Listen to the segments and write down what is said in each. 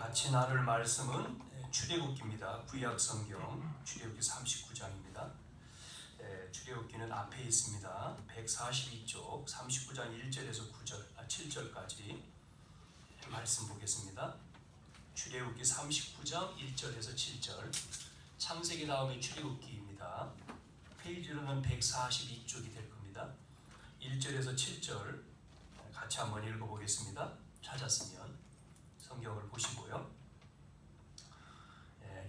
같이 나눌 말씀은 출애굽기입니다. 구약성경 출애굽기 39장입니다. 출애굽기는 앞에 있습니다. 142쪽 39장 1절에서 7절까지 말씀 보겠습니다. 출애굽기 39장 1절에서 7절, 창세기 다음에 출애굽기입니다. 페이지로는 142쪽이 될 겁니다. 1절에서 7절 같이 한번 읽어보겠습니다. 찾았으면 성경을 보시고요.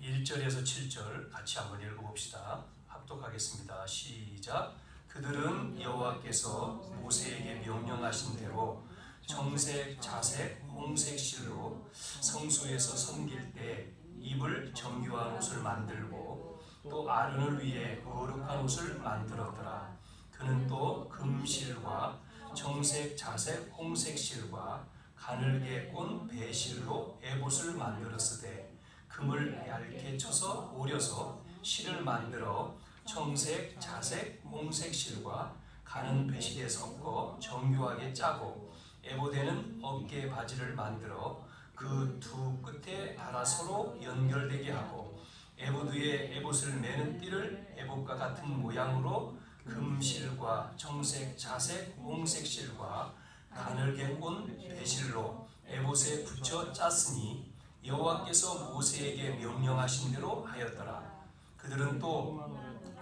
1절에서 7절 같이 한번 읽어봅시다. 합독하겠습니다. 시작. 그들은 여호와께서 모세에게 명령하신 대로 청색, 자색, 홍색 실로 성소에서 섬길 때 입을 정교한 옷을 만들고 또 아론을 위해 거룩한 옷을 만들었더라. 그는 또 금실과 정색, 자색, 홍색 실과 가늘게 꼰 배실로 에봇을 만들었으되 금을 얇게 쳐서 오려서 실을 만들어 청색, 자색, 홍색 실과 가는 배실에 섞어 정교하게 짜고 에봇에는 어깨 바지를 만들어 그 두 끝에 달아 서로 연결되게 하고 에봇 위에 에봇을 매는 띠를 에봇과 같은 모양으로 금실과 청색, 자색, 홍색 실과 가늘게 꼰 배실로 에봇에 붙여 짰으니 여호와께서 모세에게 명령하신 대로 하였더라. 그들은 또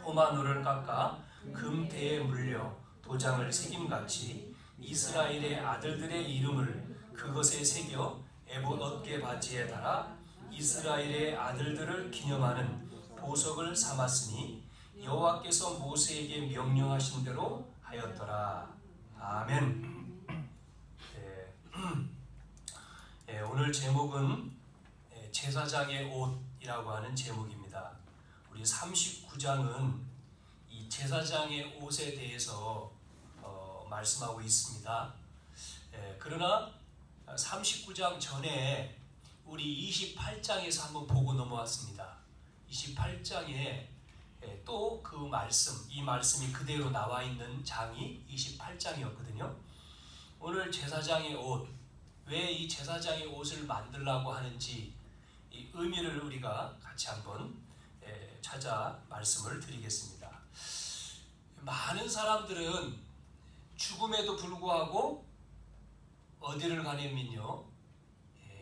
호마노를 깎아 금대에 물려 도장을 새김같이 이스라엘의 아들들의 이름을 그것에 새겨 에봇 어깨 바지에 달아 이스라엘의 아들들을 기념하는 보석을 삼았으니 여호와께서 모세에게 명령하신 대로 하였더라. 아멘. 오늘 제목은 제사장의 옷이라고 하는 제목입니다. 우리 39장은 이 제사장의 옷에 대해서 말씀하고 있습니다. 그러나 39장 전에 우리 28장에서 한번 보고 넘어왔습니다. 28장에 또 그 말씀, 이 말씀이 그대로 나와 있는 장이 28장이었거든요. 오늘 제사장의 옷, 왜 이 제사장의 옷을 만들라고 하는지 이 의미를 우리가 같이 한번 찾아 말씀을 드리겠습니다. 많은 사람들은 죽음에도 불구하고 어디를 가냐면요,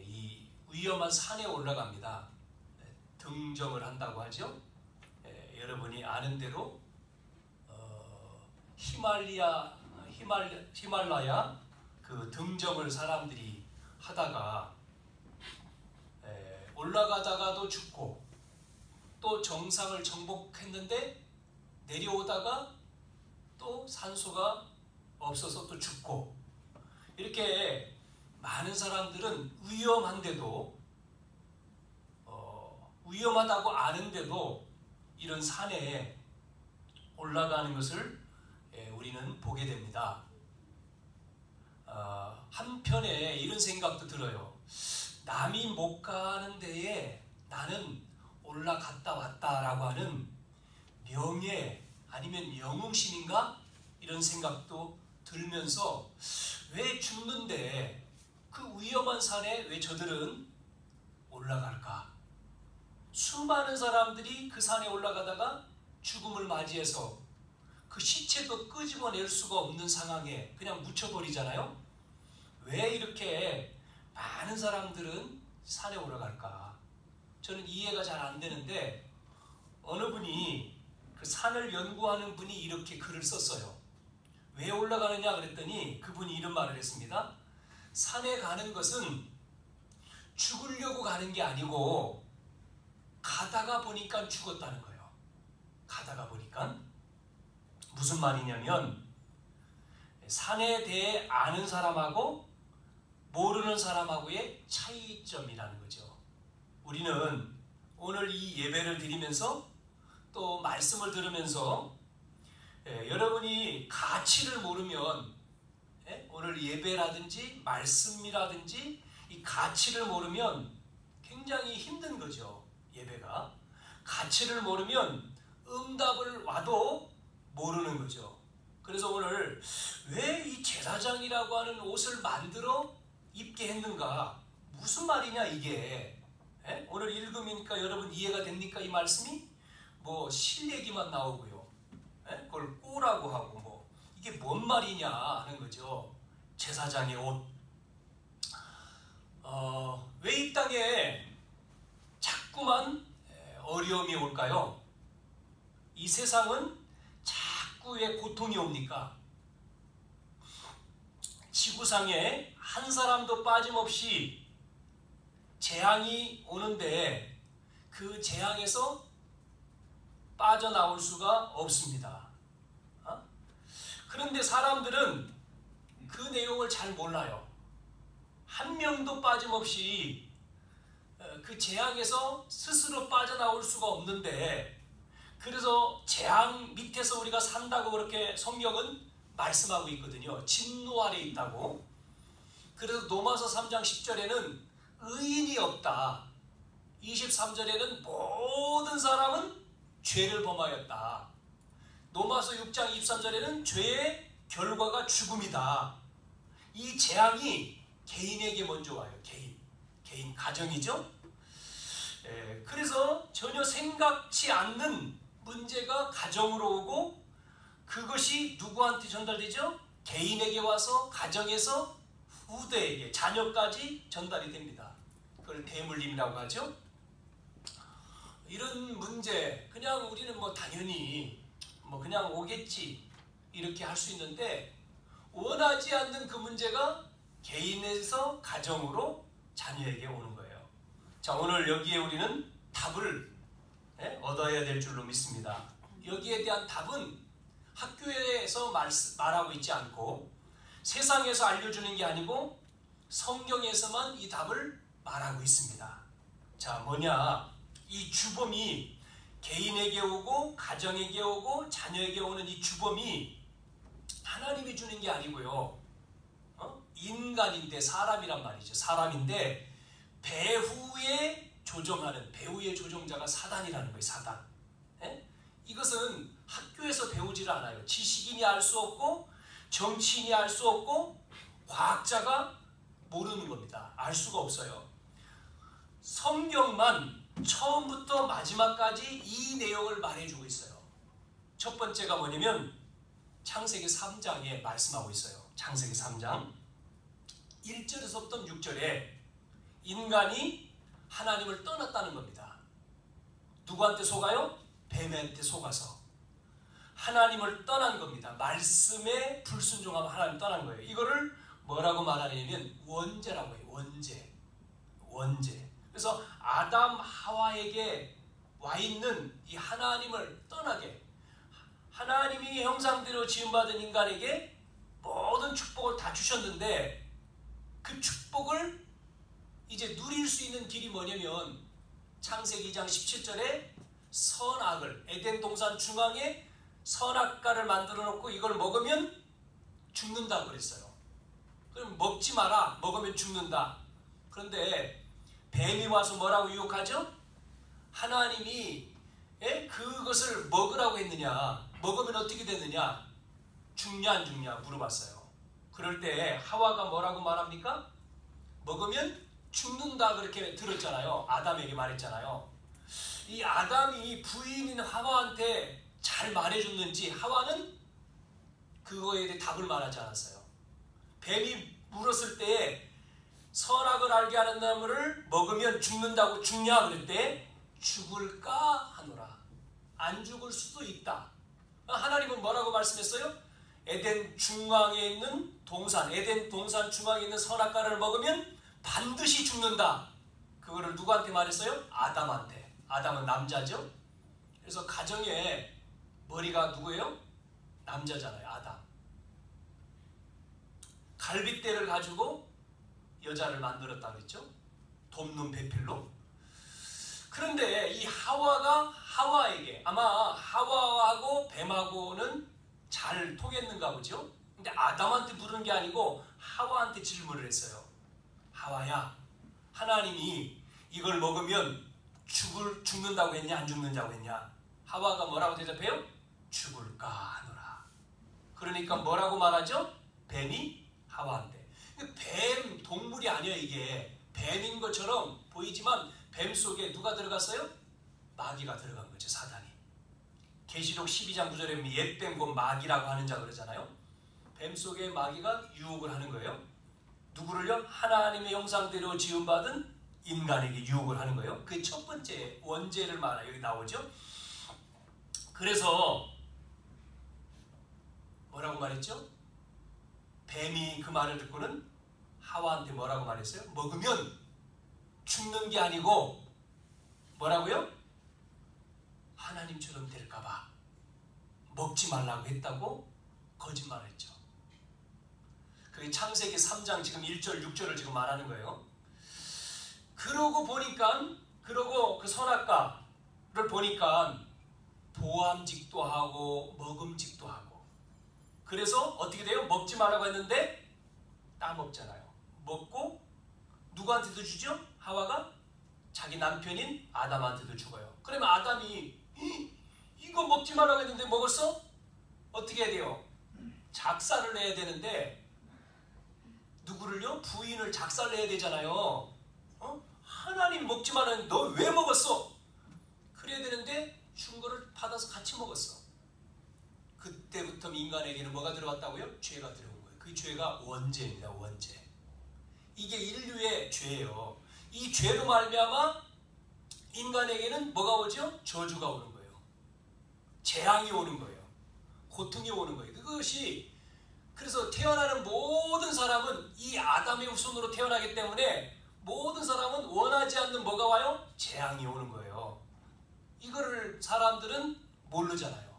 이 위험한 산에 올라갑니다. 등정을 한다고 하죠. 여러분이 아는 대로 히말라야 그 등정을 사람들이 하다가 올라가다가도 죽고 또 정상을 정복했는데 내려오다가 또 산소가 없어서 또 죽고, 이렇게 많은 사람들은 위험한데도 위험하다고 아는데도 이런 산에 올라가는 것을 우리는 보게 됩니다. 한편에 이런 생각도 들어요. 남이 못 가는 데에 나는 올라갔다 왔다라고 하는 명예 아니면 영웅심인가? 이런 생각도 들면서 왜 죽는데 그 위험한 산에 왜 저들은 올라갈까? 수많은 사람들이 그 산에 올라가다가 죽음을 맞이해서 그 시체도 끄집어낼 수가 없는 상황에 그냥 묻혀버리잖아요. 왜 이렇게 많은 사람들은 산에 올라갈까? 저는 이해가 잘 안 되는데, 어느 분이 그 산을 연구하는 분이 이렇게 글을 썼어요. 왜 올라가느냐 그랬더니 그분이 이런 말을 했습니다. 산에 가는 것은 죽으려고 가는 게 아니고 가다가 보니까 죽었다는 거예요. 가다가 보니까. 무슨 말이냐면 산에 대해 아는 사람하고 모르는 사람하고의 차이점이라는 거죠. 우리는 오늘 이 예배를 드리면서 또 말씀을 들으면서 여러분이 가치를 모르면 오늘 예배라든지 말씀이라든지 이 가치를 모르면 굉장히 힘든 거죠. 예배가 가치를 모르면 응답을 와도 모르는 거죠. 그래서 오늘 왜 이 제사장이라고 하는 옷을 만들어 입게 했는가? 무슨 말이냐 이게? 예? 오늘 읽으니까 여러분 이해가 됩니까? 이 말씀이 뭐 실얘기만 나오고요. 예? 그걸 꼬라고 하고 뭐 이게 뭔 말이냐 하는 거죠. 제사장의 옷. 왜 이 땅에 자꾸만 어려움이 올까요? 이 세상은 자꾸 왜 고통이 옵니까? 지구상에 한 사람도 빠짐없이 재앙이 오는데 그 재앙에서 빠져나올 수가 없습니다. 그런데 사람들은 그 내용을 잘 몰라요. 한 명도 빠짐없이 그 재앙에서 스스로 빠져나올 수가 없는데, 그래서 재앙 밑에서 우리가 산다고 그렇게 성경은 말씀하고 있거든요. 진노 아래 있다고. 그래서 로마서 3장 10절에는 의인이 없다. 23절에는 모든 사람은 죄를 범하였다. 로마서 6장 23절에는 죄의 결과가 죽음이다. 이 재앙이 개인에게 먼저 와요. 개인 가정이죠. 그래서 전혀 생각지 않는 문제가 가정으로 오고, 그것이 누구한테 전달되죠? 개인에게 와서 가정에서 후대에게, 자녀까지 전달이 됩니다. 그걸 대물림이라고 하죠. 이런 문제 그냥 우리는 뭐 당연히 뭐 그냥 오겠지 이렇게 할 수 있는데, 원하지 않는 그 문제가 개인에서 가정으로 자녀에게 오는 거예요. 자, 오늘 여기에 우리는 답을 얻어야 될 줄로 믿습니다. 여기에 대한 답은 학교에서 말하고 있지 않고 세상에서 알려주는 게 아니고 성경에서만 이 답을 말하고 있습니다. 자, 뭐냐? 이 주범이 개인에게 오고 가정에게 오고 자녀에게 오는 이 주범이 하나님이 주는 게 아니고요. 인간인데, 사람이란 말이죠. 사람인데 배후에 조종하는, 배후의 조종자가 사단이라는 거예요. 사단. 이것은 학교에서 배우지를 않아요. 지식인이 알 수 없고 정치인이 알 수 없고 과학자가 모르는 겁니다. 알 수가 없어요. 성경만 처음부터 마지막까지 이 내용을 말해주고 있어요. 첫 번째가 뭐냐면 창세기 3장에 말씀하고 있어요. 창세기 3장 1절에서부터 6절에 인간이 하나님을 떠났다는 겁니다. 누구한테 속아요? 뱀한테 속아서 하나님을 떠난 겁니다. 말씀에 불순종하면 하나님 떠난 거예요. 이거를 뭐라고 말하냐면 원죄라고 해요. 원죄. 그래서 아담 하와에게 와 있는 이 하나님을 떠나게, 하나님이 형상대로 지음받은 인간에게 모든 축복을 다 주셨는데, 그 축복을 이제 누릴 수 있는 길이 뭐냐면 창세기 2장 17절에 선악을, 에덴 동산 중앙에 선악과를 만들어 놓고 이걸 먹으면 죽는다고 그랬어요. 그럼 먹지 마라. 먹으면 죽는다. 그런데 뱀이 와서 뭐라고 유혹하죠? 하나님이 그것을 먹으라고 했느냐, 먹으면 어떻게 되느냐, 죽냐 안 죽냐 물어봤어요. 그럴 때 하와가 뭐라고 말합니까? 먹으면 죽는다 그렇게 들었잖아요. 아담에게 말했잖아요. 이 아담이 부인인 하와한테 잘 말해줬는지 하와는 그거에 대해 답을 말하지 않았어요. 뱀이 물었을 때 선악을 알게 하는 나무를 먹으면 죽는다고, 죽냐 그럴 때 죽을까 하노라. 안 죽을 수도 있다. 하나님은 뭐라고 말씀했어요? 에덴 중앙에 있는 동산, 에덴 동산 중앙에 있는 선악과를 먹으면 반드시 죽는다. 그거를 누구한테 말했어요? 아담한테. 아담은 남자죠. 그래서 가정에 머리가 누구예요? 남자잖아요. 아담. 갈빗대를 가지고 여자를 만들었다 그랬죠. 돕는 배필로. 그런데 이 하와가 하와에게, 아마 하와하고 뱀하고는 잘 통했는가 보죠. 근데 아담한테 물은 게 아니고 하와한테 질문을 했어요. 하와야, 하나님이 이걸 먹으면 죽는다고 했냐 안 죽는다고 했냐? 하와가 뭐라고 대답해요? 죽을까 하노라. 그러니까 뭐라고 말하죠? 뱀이 하와한테. 뱀 동물이 아니야 이게. 뱀인 것처럼 보이지만 뱀 속에 누가 들어갔어요? 마귀가 들어간 거죠. 사단이. 계시록 12장 9절에 보면 옛뱀 곧 마귀라고 하는 자 그러잖아요. 뱀 속에 마귀가 유혹을 하는 거예요. 누구를요? 하나님의 형상대로 지음받은 인간에게 유혹을 하는 거예요. 그 첫 번째 원죄를 말해요. 여기 나오죠. 그래서 뭐라고 말했죠? 뱀이 그 말을 듣고는 하와한테 뭐라고 말했어요? 먹으면 죽는 게 아니고 뭐라고요? 하나님처럼 될까봐 먹지 말라고 했다고 거짓말을 했죠. 그게 창세기 3장 지금 1절 6절을 지금 말하는 거예요. 그러고 보니까 그 선악과를 보니까 보암직도 하고 먹음직도 하고 그래서 어떻게 돼요? 먹지 말라고 했는데 따먹잖아요. 먹고 누구한테도 주죠? 하와가 자기 남편인 아담한테도 죽어요. 그러면 아담이 이거 먹지 말라고 했는데 먹었어? 어떻게 해야 돼요? 작사를 내야 되는데 누구를요? 부인을 작사를 내야 되잖아요. 하나님 먹지 말라는 너 왜 먹었어? 그래야 되는데 준 거를 받아서 같이 먹었어. 그때부터 인간에게는 뭐가 들어왔다고요? 죄가 들어온 거예요. 그 죄가 원죄입니다. 원죄. 이게 인류의 죄예요. 이 죄로 말미암아 인간에게는 뭐가 오죠? 저주가 오는 거예요. 재앙이 오는 거예요. 고통이 오는 거예요. 그것이 그래서 태어나는 모든 사람은 이 아담의 후손으로 태어나기 때문에 모든 사람은 원하지 않는 뭐가 와요? 재앙이 오는 거예요. 이거를 사람들은 모르잖아요.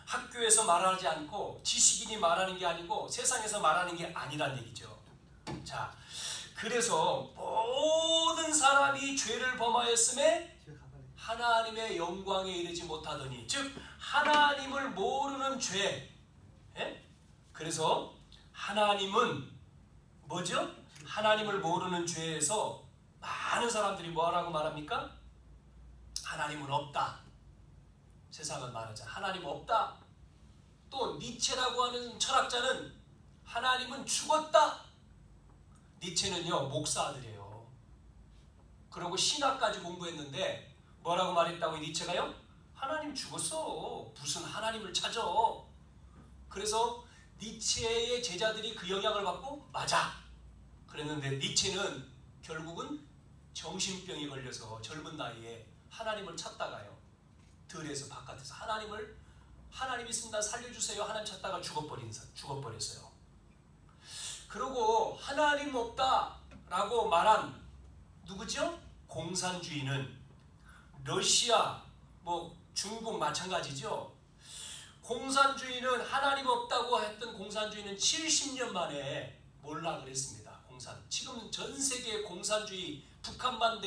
학교에서 말하지 않고 지식인이 말하는 게 아니고 세상에서 말하는 게 아니란 얘기죠. 자, 그래서 모든 사람이 죄를 범하였음에 하나님의 영광에 이르지 못하더니 즉 하나님을 모르는 죄. 예? 그래서 하나님은 뭐죠? 하나님을 모르는 죄에서 많은 사람들이 뭐라고 말합니까? 하나님은 없다. 세상은 말하자. 하나님 없다. 또 니체라고 하는 철학자는 하나님은 죽었다. 니체는요 목사들이에요. 그러고 신학까지 공부했는데 뭐라고 말했다고 니체가요? 하나님 죽었어. 무슨 하나님을 찾아. 그래서 니체의 제자들이 그 영향을 받고 맞아. 그랬는데 니체는 결국은 정신병이 걸려서 젊은 나이에 하나님을 찾다가요. 들에서 바깥에서 하나님 있습니다. 살려주세요. 하나님 찾다가 죽어버렸어요. 그러고 하나님 없다라고 말한 누구죠? 공산주의는 러시아, 중국 마찬가지죠. 공산주의는 하나님 없다고 했던 공산주의는 70년 만에 몰락을 했습니다. 지금 전 세계의 공산주의 북한만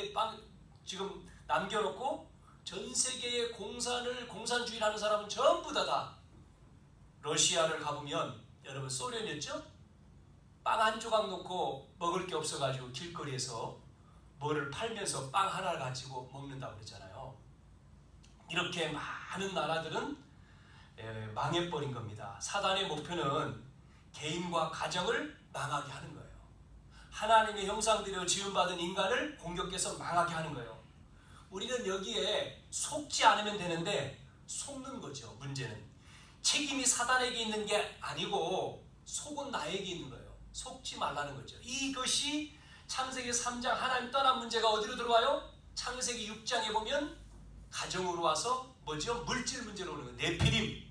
지금 남겨놓고 전 세계의 공산주의라는 사람은 전부 다 러시아를 가보면 여러분 소련이었죠? 빵 한 조각 놓고 먹을 게 없어가지고 길거리에서 뭐를 팔면서 빵 하나를 가지고 먹는다고 그러잖아요. 이렇게 많은 나라들은 망해버린 겁니다. 사단의 목표는 개인과 가정을 망하게 하는 거예요. 하나님의 형상대로 지음받은 인간을 공격해서 망하게 하는 거예요. 우리는 여기에 속지 않으면 되는데 속는 거죠. 문제는 책임이 사단에게 있는 게 아니고 속은 나에게 있는 거예요. 속지 말라는 거죠. 이것이 창세기 3장 하나님 떠난 문제가 어디로 들어와요? 창세기 6장에 보면 가정으로 와서 뭐죠? 물질 문제로 오는 거예요. 네피림.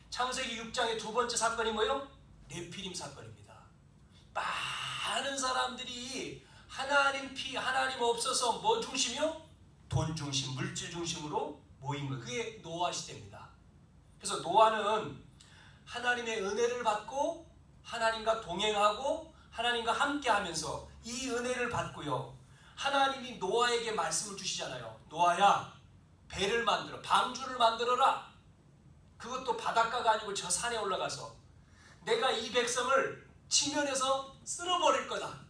창세기 6장의 두 번째 사건이 뭐예요? 네피림 사건입니다. 많은 사람들이 하나님 없어서 뭐 중심이요? 돈 중심, 물질 중심으로 모인 거예요. 그게 노아 시대입니다. 그래서 노아는 하나님의 은혜를 받고 하나님과 동행하고 하나님과 함께하면서 이 은혜를 받고요. 하나님이 노아에게 말씀을 주시잖아요. 노아야, 배를 만들어, 방주를 만들어라. 그것도 바닷가가 아니고 저 산에 올라가서 내가 이 백성을 지면에서 쓸어버릴 거다.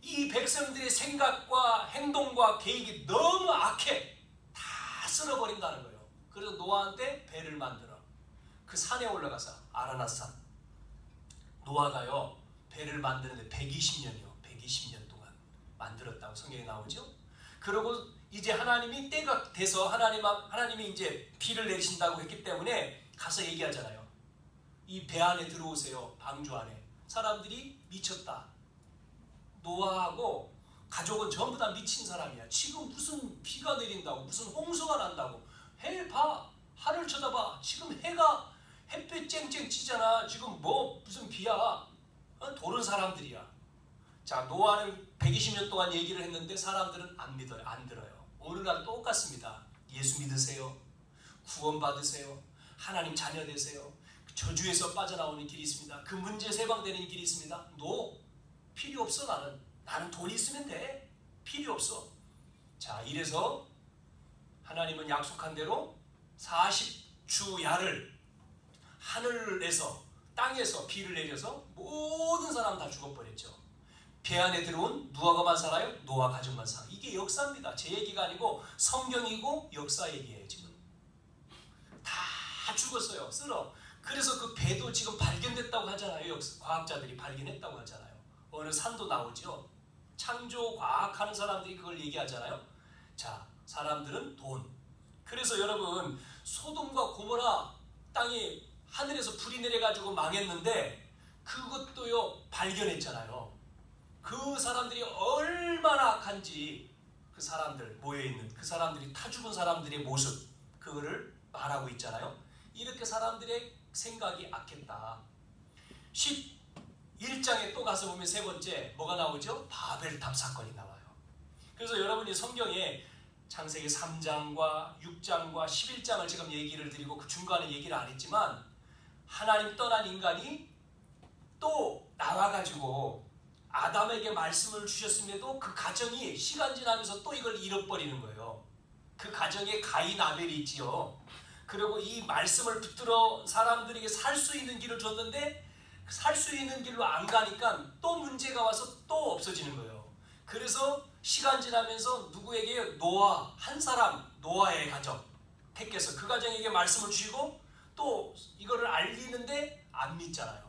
이 백성들의 생각과 행동과 계획이 너무 악해. 다 쓸어버린다는 거예요. 그래서 노아한테 배를 만들어. 그 산에 올라가서 아라낫산. 노아가요 배를 만드는데 120년이요. 120년 동안 만들었다고 성경에 나오죠. 그리고 이제 하나님이 때가 돼서 하나님이 이제 비를 내리신다고 했기 때문에 가서 얘기하잖아요. 이 배 안에 들어오세요. 방주 안에. 사람들이 미쳤다. 노아하고 가족은 전부 다 미친 사람이야. 지금 무슨 비가 내린다고, 무슨 홍수가 난다고. 해 봐. 하늘 쳐다봐. 지금 햇빛 쨍쨍 치잖아. 지금 뭐 무슨 비야. 도른 사람들이야. 자, 노아는 120년 동안 얘기를 했는데 사람들은 안 믿어요. 안 들어요. 오늘날 똑같습니다. 예수 믿으세요. 구원 받으세요. 하나님 자녀 되세요. 저주에서 빠져나오는 길이 있습니다. 그 문제에서 해방되는 길이 있습니다. 필요 없어. 나는 돈이 있으면 돼. 필요 없어. 자, 이래서 하나님은 약속한 대로 40주야를 하늘에서 땅에서 비를 내려서 모든 사람 다 죽어버렸죠. 배 안에 들어온 누가만 살아요? 노아 가족만 살아요. 이게 역사입니다. 제 얘기가 아니고 성경이고 역사 얘기예요. 지금 다 죽었어요. 쓸어. 그래서 그 배도 지금 발견됐다고 하잖아요. 과학자들이 발견했다고 하잖아요. 어느 산도 나오죠. 창조 과학하는 사람들이 그걸 얘기하잖아요. 자, 사람들은 돈. 그래서 여러분, 소돔과 고모라 땅이 하늘에서 불이 내려가지고 망했는데 그것도요 발견했잖아요. 그 사람들이 얼마나 악한지, 그 사람들 모여있는 그 사람들이 타 죽은 사람들의 모습, 그거를 말하고 있잖아요. 이렇게 사람들의 생각이 악했다. 11장에 또 가서 보면 세 번째 뭐가 나오죠? 바벨탑 사건이 나와요. 그래서 여러분이 성경에 창세기 3장과 6장과 11장을 지금 얘기를 드리고 그 중간에 얘기를 안 했지만, 하나님 떠난 인간이 또 나와가지고 아담에게 말씀을 주셨음에도 그 가정이 시간 지나면서 또 이걸 잃어버리는 거예요. 그 가정에 가인 아벨이 있지요. 그리고 이 말씀을 붙들어 사람들에게 살 수 있는 길을 줬는데 살 수 있는 길로 안 가니까 또 문제가 와서 또 없어지는 거예요. 그래서 시간 지나면서 누구에게 한 사람, 노아의 가정 택해서 그 가정에게 말씀을 주시고 또 이거를 알리는데 안 믿잖아요.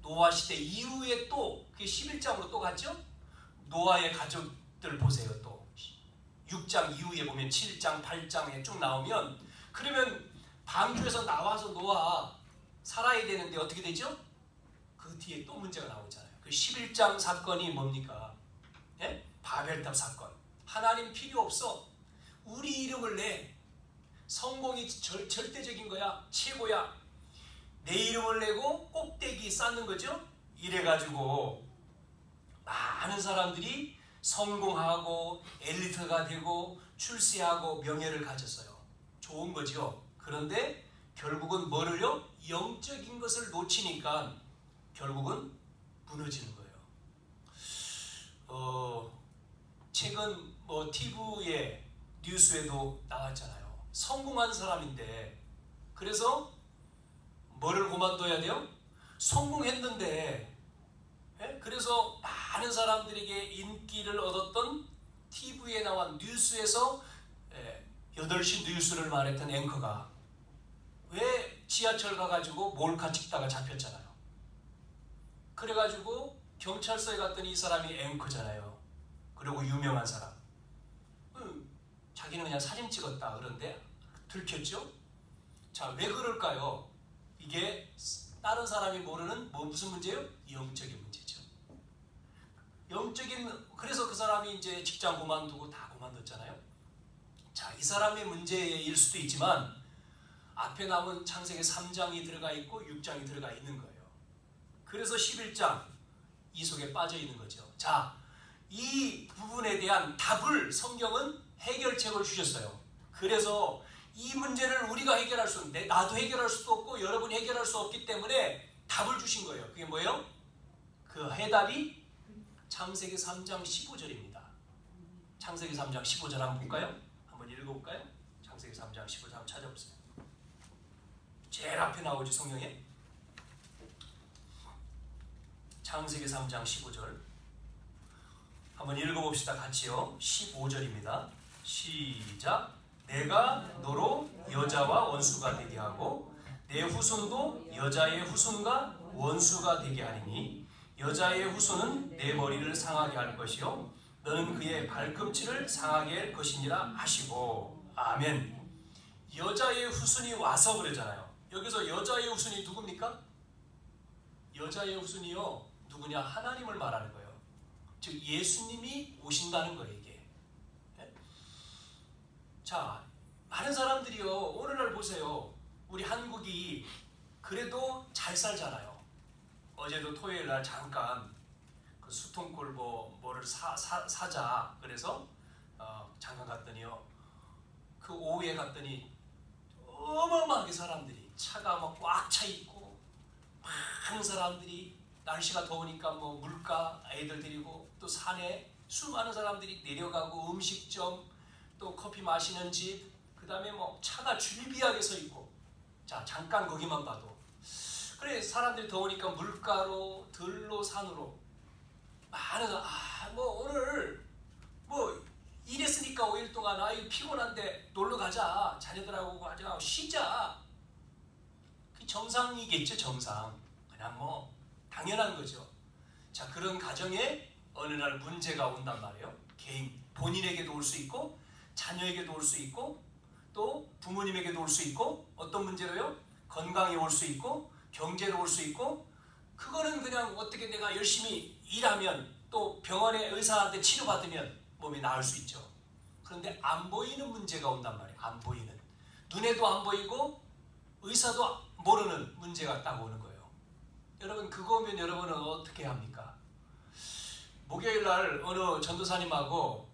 노아 시대 이후에 또 그게 11장으로 또 갔죠? 노아의 가족들 보세요. 또 6장 이후에 보면 7장, 8장에 쭉 나오면, 그러면 방주에서 나와서 노아 살아야 되는데 어떻게 되죠? 그 뒤에 또 문제가 나오잖아요. 그 11장 사건이 뭡니까? 예? 바벨탑 사건. 하나님 필요 없어. 우리 이름을 내. 성공이 절대적인 거야. 최고야. 내 이름을 내고 꼭대기 쌓는 거죠. 이래가지고 많은 사람들이 성공하고 엘리트가 되고 출세하고 명예를 가졌어요. 좋은 거죠. 그런데 결국은 뭐를요? 영적인 것을 놓치니까 결국은 무너지는 거예요. 최근 TV에 뉴스에도 나왔잖아요. 성공한 사람인데, 그래서 뭐를 그만둬야 돼요? 성공했는데, 그래서 많은 사람들에게 인기를 얻었던 TV에 나온 뉴스에서 8시 뉴스를 말했던 앵커가 왜 지하철 가가지고 몰카 찍다가 잡혔잖아요. 그래가지고 경찰서에 갔더니 이 사람이 앵커잖아요. 그리고 유명한 사람. 자기는 그냥 사진 찍었다. 그런데 들켰죠? 자, 왜 그럴까요? 이게 다른 사람이 모르는 무슨 문제예요? 영적인 문제죠. 그래서 그 사람이 이제 직장 그만두고 다 그만뒀잖아요. 자, 이 사람의 문제일 수도 있지만 앞에 남은 창세기 3장이 들어가 있고 6장이 들어가 있는 거예요. 그래서 11장 이 속에 빠져 있는 거죠. 자, 이 부분에 대한 답을 성경은 해결책을 주셨어요. 그래서 이 문제를 우리가 해결할 수 없는데, 나도 해결할 수도 없고 여러분이 해결할 수 없기 때문에 답을 주신 거예요. 그게 뭐예요? 그 해답이 창세기 3장 15절입니다. 창세기 3장 15절 한번 볼까요? 한번 읽어볼까요? 창세기 3장 15절 한번 찾아보세요. 제일 앞에 나오죠, 성경에. 창세기 3장 15절 한번 읽어봅시다. 같이요. 15절입니다. 시작. 내가 너로 여자와 원수가 되게 하고 내 후손도 여자의 후손과 원수가 되게 하리니 여자의 후손은 내 머리를 상하게 할 것이요 너는 그의 발꿈치를 상하게 할 것이니라 하시고. 아멘. 여자의 후손이 와서 그러잖아요. 여기서 여자의 후손이 누굽니까? 여자의 후손이요 누구냐? 하나님을 말하는 거예요. 즉 예수님이 오신다는 거예요 이게. 자, 많은 사람들이요 오늘날 보세요. 우리 한국이 그래도 잘 살잖아요. 어제도 토요일날 잠깐 그 수통골 뭐를 사자 그래서 잠깐 갔더니요 그 오후에 갔더니 어마어마하게 사람들이 차가 막 꽉 차 있고 많은 사람들이 날씨가 더우니까 뭐 물가 애들 데리고 또 산에 수많은 사람들이 내려가고 음식점 또 커피 마시는 집 그 다음에 뭐 차가 줄비하게 서 있고. 자 잠깐 거기만 봐도 그래 사람들이 더우니까 물가로 들로 산으로 많은 뭐 오늘 뭐 일했으니까 5일 동안 이거 피곤한데 놀러 가자 자녀들하고 가자 쉬자. 그 정상이겠죠. 정상 그냥 뭐 당연한 거죠. 자 그런 가정에 어느 날 문제가 온단 말이에요. 개인 본인에게도 올 수 있고 자녀에게도 올 수 있고 또 부모님에게도 올 수 있고 어떤 문제로요? 건강에 올 수 있고 경제로 올 수 있고 그거는 그냥 어떻게 내가 열심히 일하면 또 병원에 의사한테 치료받으면 몸이 나을 수 있죠. 그런데 안 보이는 문제가 온단 말이에요. 안 보이는 눈에도 안 보이고 의사도 모르는 문제가 딱 오는 거예요. 여러분 그거 오면 여러분은 어떻게 합니까? 목요일날 어느 전도사님하고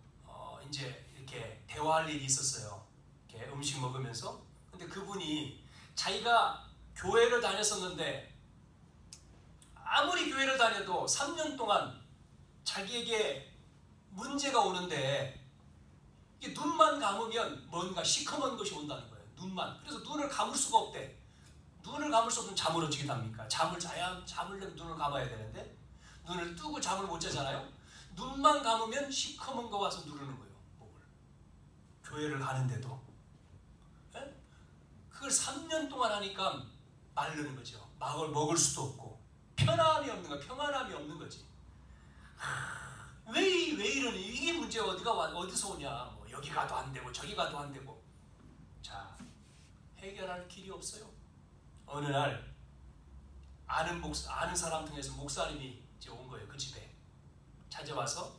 이제 이렇게 대화할 일이 있었어요. 이렇게 음식 먹으면서. 근데 그분이 자기가 교회를 다녔었는데 아무리 교회를 다녀도 3년 동안 자기에게 문제가 오는데 이게 눈만 감으면 뭔가 시커먼 것이 온다는 거예요. 눈만. 그래서 눈을 감을 수가 없대. 눈을 감을 수 없으면 잠을 어떻게 잡니까? 잠을 자려면 눈을 감아야 되는데 눈을 뜨고 잠을 못 자잖아요. 눈만 감으면 시커먼 거 와서 누르는 거예요. 목을. 교회를 가는데도. 에? 그걸 3년 동안 하니까 마르는 거죠. 먹을 수도 없고 편안함이 없는 거야. 평안함이 없는 거지. 왜 이러니? 이게 문제가 어디서 오냐? 뭐 여기 가도 안 되고 저기 가도 안 되고. 자, 해결할 길이 없어요. 어느 날 아는 사람 통해서 목사님이 이제 온 거예요. 그 집에 찾아와서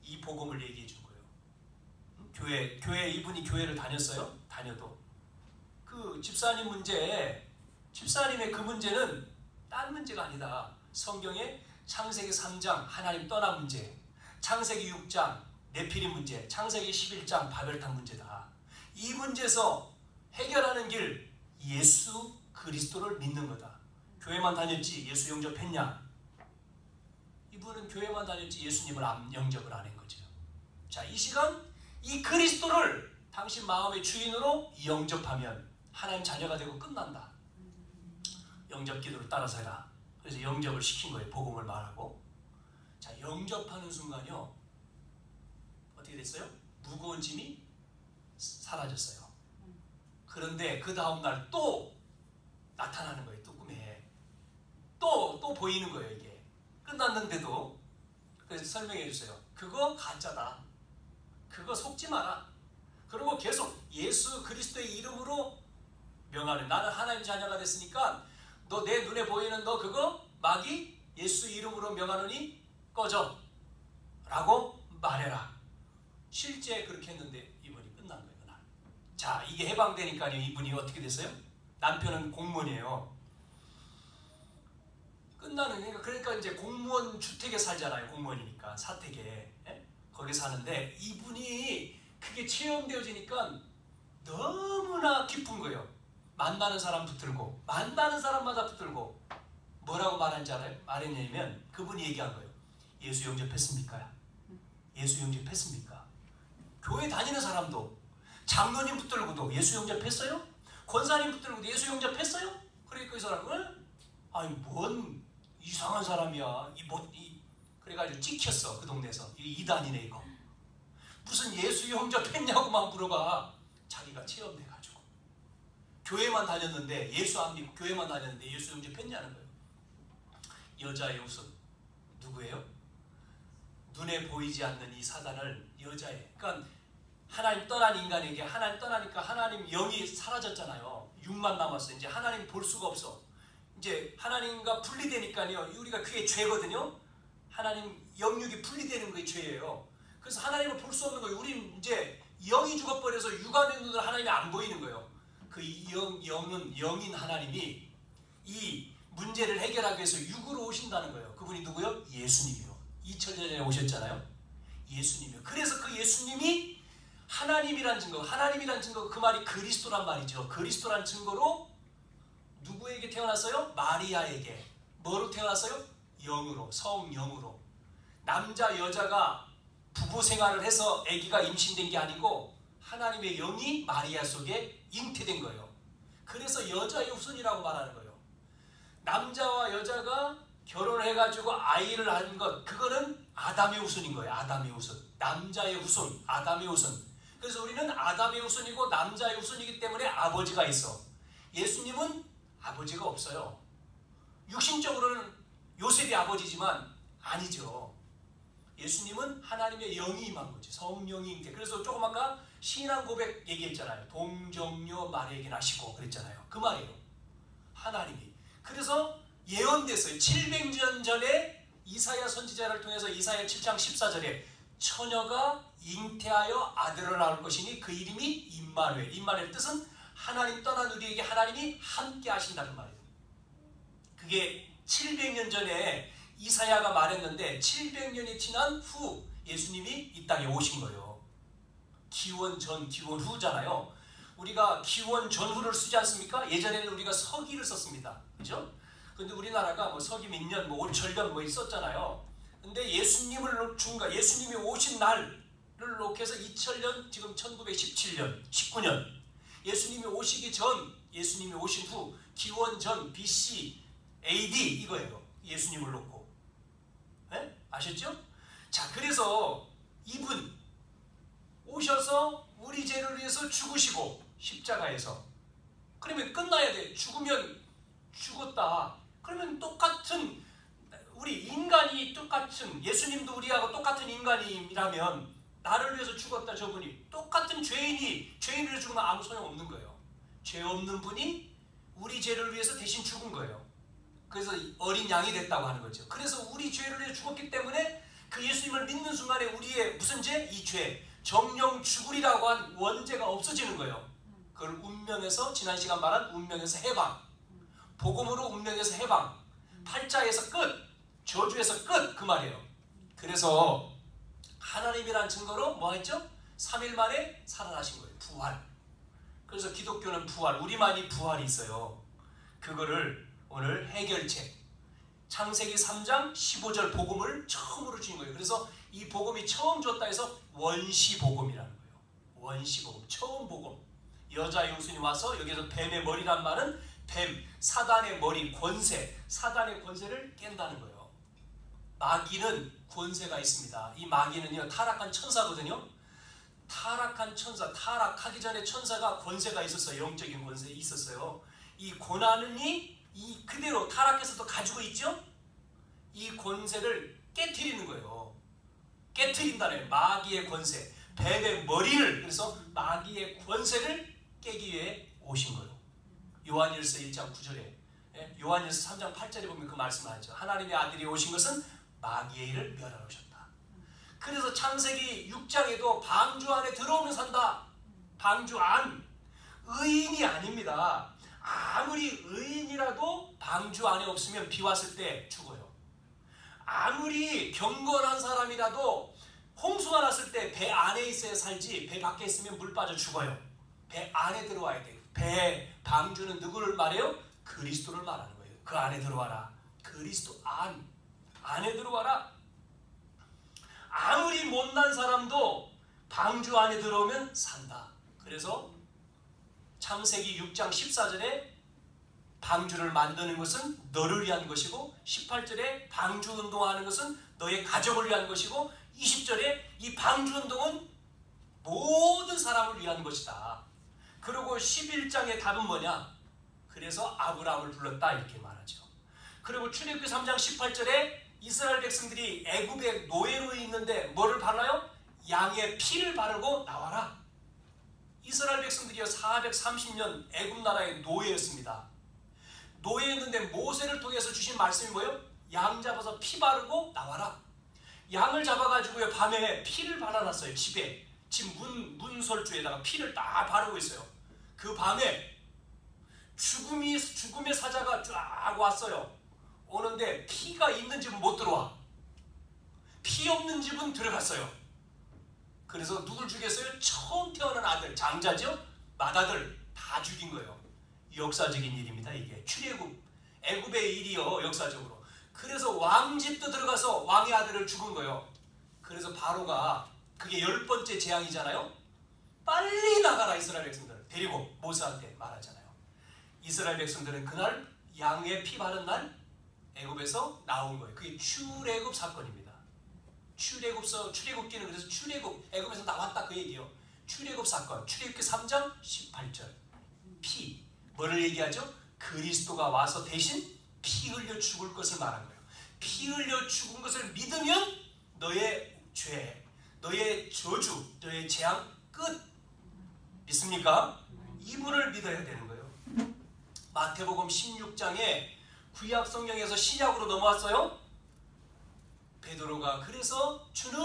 이 복음을 얘기해 준 거예요. 교회 이분이 교회를 다녔어요. 다녀도 그 집사님 집사님의 그 문제는 딴 문제가 아니다. 성경에 창세기 3장 하나님 떠난 문제, 창세기 6장 네피림 문제, 창세기 11장 바벨탑 문제다. 이 문제에서 해결하는 길 예수 그리스도를 믿는 거다. 교회만 다녔지 예수 영접했냐? 이분은 교회만 다녔지 예수님을 영접을 안 한 거죠. 자, 이 시간 이 그리스도를 당신 마음의 주인으로 영접하면 하나님 자녀가 되고 끝난다. 영접 기도를 따라서 해라. 그래서 영접을 시킨 거예요. 복음을 말하고. 자, 영접하는 순간요 어떻게 됐어요? 무거운 짐이 사라졌어요. 그런데 그 다음날 또 나타나는 거예요. 또 꿈에 또 보이는 거예요. 이게 끝났는데도. 그래서 설명해 주세요. 그거 가짜다. 그거 속지 마라. 그리고 계속 예수 그리스도의 이름으로 명하는, 나는 하나님 자녀가 됐으니까 너 내 눈에 보이는 너 그거 마귀 예수 이름으로 명하노니 꺼져 라고 말해라. 실제 그렇게 했는데 이분이 끝난 거예요. 그날. 자, 이게 해방되니까 이분이 어떻게 됐어요? 남편은 공무원이에요. 그러니까 이제 공무원 주택에 살잖아요. 공무원이니까 사택에. 예? 거기 사는데 이분이 그게 체험되어지니까 너무나 기쁜 거예요. 만나는 사람 붙들고 만나는 사람마다 붙들고 뭐라고 말한지 알아요? 말했냐면 그분이 얘기한 거예요. 예수 영접했습니까? 예수 영접했습니까? 교회 다니는 사람도 장로님 붙들고도 예수 영접했어요? 권사님 붙들고도 예수 영접했어요? 그러니까 이 사람은 아니 뭔 이상한 사람이야. 그래가지고 찍혔어. 그 동네에서. 이단이네 이거. 무슨 예수 영접했냐고만 물어봐. 자기가 체험돼가지고. 교회만 다녔는데 예수 안 믿고 교회만 다녔는데 예수 영접했냐는 거예요. 여자의 후손 누구예요? 눈에 보이지 않는 이 사단을 여자애. 그러니까 하나님 떠난 인간에게 하나님 떠나니까 하나님 영이 사라졌잖아요. 육만 남았어. 이제 하나님 볼 수가 없어. 이제 하나님과 분리되니까요. 우리가 그게 죄거든요. 하나님 영육이 분리되는 게 죄예요. 그래서 하나님을 볼 수 없는 거예요. 우리는 이제 영이 죽어버려서 육안의 눈으로 하나님이 안 보이는 거예요. 그 영은 영인 하나님이 이 문제를 해결하기 위해서 육으로 오신다는 거예요. 그분이 누구요? 예수님이요. 2000년 전에 오셨잖아요. 예수님이요. 그래서 그 예수님이 하나님이란 증거, 하나님이란 증거, 그 말이 그리스도란 말이죠. 그리스도란 증거로 누구에게 태어났어요? 마리아에게. 뭐로 태어났어요? 영으로, 성령으로. 남자 여자가 부부 생활을 해서 아기가 임신된 게 아니고 하나님의 영이 마리아 속에 잉태된 거예요. 그래서 여자의 후손이라고 말하는 거예요. 남자와 여자가 결혼을 해가지고 아이를 한 것, 그거는 아담의 후손인 거예요. 아담의 후손. 남자의 후손, 아담의 후손. 그래서 우리는 아담의 후손이고 남자의 후손이기 때문에 아버지가 있어. 예수님은 아버지가 없어요. 육신적으로는 요셉이 아버지지만 아니죠. 예수님은 하나님의 영이 임한 거지. 성령이 잉태. 그래서 조금 아까 신앙 고백 얘기했잖아요. 동정녀 마리아에게 나시고 그랬잖아요. 그 말이에요. 하나님이. 그래서 예언됐어요. 700년 전에 이사야 선지자를 통해서 이사야 7장 14절에 처녀가 잉태하여 아들을 낳을 것이니 그 이름이 임마누엘. 임마누엘 뜻은 하나님 떠난 우리에게 하나님이 함께 하신다는 말이에요. 그게 700년 전에 이사야가 말했는데 700년이 지난 후 예수님이 이 땅에 오신 거예요. 기원 전, 기원 후잖아요. 우리가 기원 전후를 쓰지 않습니까? 예전에는 우리가 서기를 썼습니다. 그죠? 근데 우리나라가 뭐 서기 몇 년, 뭐 5천년 뭐 있었잖아요. 근데 예수님을 준가, 예수님이 오신 날을 놓고해서 2000년, 지금 1917년, 19년. 예수님이 오시기 전, 예수님이 오신 후, 기원 전, BC, AD 이거예요. 예수님을 놓고. 네? 아셨죠? 자, 그래서 이분 오셔서 우리 죄를 위해서 죽으시고 십자가에서. 그러면 끝나야 돼. 죽으면 죽었다. 그러면 똑같은 우리 인간이 똑같은 예수님도 우리하고 똑같은 인간이라면 나를 위해서 죽었다 저분이 똑같은 죄인이 죄인을 죽으면 아무 소용없는 거예요. 죄 없는 분이 우리 죄를 위해서 대신 죽은 거예요. 그래서 어린 양이 됐다고 하는 거죠. 그래서 우리 죄를 위해 죽었기 때문에 그 예수님을 믿는 순간에 우리의 무슨 죄? 이 죄. 정령 죽으리라고 한 원죄가 없어지는 거예요. 그걸 운명에서 지난 시간 말한 운명에서 해방. 복음으로 운명에서 해방. 팔자에서 끝. 저주에서 끝. 그 말이에요. 그래서 하나님이란 증거로 뭐 했죠? 3일 만에 살아나신 거예요. 부활. 그래서 기독교는 부활. 우리만이 부활이 있어요. 그거를 오늘 해결책. 창세기 3장 15절 복음을 처음으로 주신 거예요. 그래서 이 복음이 처음 줬다 해서 원시복음이라는 거예요. 원시복음. 처음 복음. 여자의 후손이 와서 여기서 뱀의 머리란 말은 뱀, 사단의 머리, 권세. 사단의 권세를 깬다는 거예요. 마귀는 권세가 있습니다. 이 마귀는요, 타락한 천사거든요. 타락한 천사, 타락하기 전에 천사가 권세가 있었어요. 영적인 권세 있었어요. 이 고난이 이 그대로 타락해서도 가지고 있죠. 이 권세를 깨트리는 거예요. 깨트린다는 마귀의 권세, 뱀의 머리를. 그래서 마귀의 권세를 깨기 위해 오신 거예요. 요한일서 1장 9절에 요한일서 3장 8절에 보면 그 말씀을 하죠. 하나님의 아들이 오신 것은 마귀의 일을 멸하러 오셨다. 그래서 창세기 6장에도 방주 안에 들어오면 산다. 방주 안. 의인이 아닙니다. 아무리 의인이라도 방주 안에 없으면 비 왔을 때 죽어요. 아무리 경건한 사람이라도 홍수가 났을 때 배 안에 있어야 살지 배 밖에 있으면 물 빠져 죽어요. 배 안에 들어와야 돼요. 배, 방주는 누구를 말해요? 그리스도를 말하는 거예요. 그 안에 들어와라. 그리스도 안에 들어와라. 아무리 못난 사람도 방주 안에 들어오면 산다. 그래서 창세기 6장 14절에 방주를 만드는 것은 너를 위한 것이고 18절에 방주 운동하는 것은 너의 가족을 위한 것이고 20절에 이 방주 운동은 모든 사람을 위한 것이다. 그리고 11장의 답은 뭐냐? 그래서 아브라함을 불렀다 이렇게 말하죠. 그리고 출애굽기 3장 18절에 이스라엘 백성들이 애굽의 노예로 있는데 뭐를 발라요? 양의 피를 바르고 나와라. 이스라엘 백성들이요 430년 애굽 나라의 노예였습니다. 노예였는데 모세를 통해서 주신 말씀이 뭐예요? 양 잡아서 피 바르고 나와라. 양을 잡아가지고요 밤에 피를 발라놨어요. 집에 집 문설주에다가 피를 딱 바르고 있어요. 그 밤에 죽음의 사자가 쫙 왔어요. 오는데 피가 있는 집은 못 들어와. 피 없는 집은 들어갔어요. 그래서 누굴 죽였어요? 처음 태어난 아들, 장자죠? 맏아들 다 죽인 거예요. 역사적인 일입니다. 이게 출애굽, 애굽의 일이요 역사적으로. 그래서 왕집도 들어가서 왕의 아들을 죽은 거예요. 그래서 바로가 그게 10번째 재앙이잖아요. 빨리 나가라 이스라엘 백성들 데리고 모세한테 말하잖아요. 이스라엘 백성들은 그날 양의 피 바른 날 애굽에서 나온 거예요. 그게 출애굽 사건입니다. 출애굽기는 그래서 출애굽 애굽에서 나왔다 그 얘기요. 출애굽 사건 출애굽기 3장 18절 피 뭐를 얘기하죠? 그리스도가 와서 대신 피 흘려 죽을 것을 말한 거예요. 피 흘려 죽은 것을 믿으면 너의 죄, 너의 저주, 너의 재앙 끝. 믿습니까? 이분을 믿어야 되는 거예요. 마태복음 16장에 구약 성경에서 신약으로 넘어왔어요. 베드로가 그래서 주는